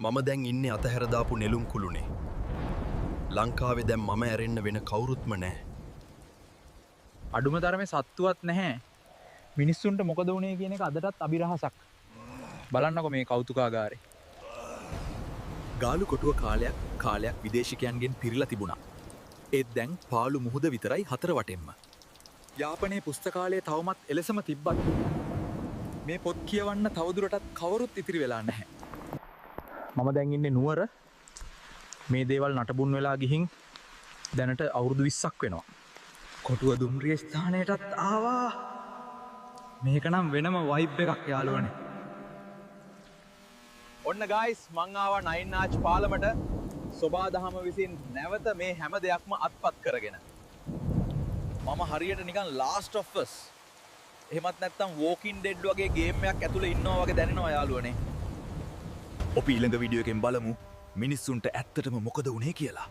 මම දැන් ඉන්නේ අතහැරදාපු නෙළුම් කුළුනේ. ලංකාවේ දැන් මම ඇරෙන්න වෙන කවුරුත්ම නෑ. අඩුම තරමේ සත්තුවත් නැහැ. මිනිස්සුන්ට මොකද වුණේ කියන එක අදටත් අභිරහසක්. බලන්නකො මේ කෞතුකාගාරේ. ගාලු කොටුව කාලයක් විදේශිකයන්ගෙන් පිරිලා තිබුණා. ඒත් දැන් පාළු මුහුද විතරයි හතර වටෙන්ම. යාපනයේ පුස්තකාලයේ තවමත් එලෙසම තිබ්බත් මේ පොත් කියවන්න තවදුරටත් කවුරුත් ඉතිරි වෙලා නැහැ. මම දැන් ඉන්නේ නුවර. මේ දේවල් නටබුන් වෙලා ගිහින් දැනට අවුරුදු 20ක් වෙනවා. කොටුව දුම්රිය ස්ථානයටත් ආවා. මේක නම් වෙනම වයිබ් එකක් යාළුවනේ. ඔන්න ගයිස් මං ආවා නයින් ආච් පාලමට සොබාදහම විසින් නැවත මේ හැම දෙයක්ම අත්පත් කරගෙන. මම හරියට නිකන් ලාස්ට් ඔෆ් අස් එහෙමත් නැත්නම් වෝකින් ඩෙඩ් වගේ ගේම් එකක් ඇතුලේ ඉන්නවා වගේ දැනෙනවා යාළුවනේ. අපි ඊළඟ වීඩියෝ එකෙන් බලමු මිනිස්සුන්ට ඇත්තටම මොකද වුනේ කියලා.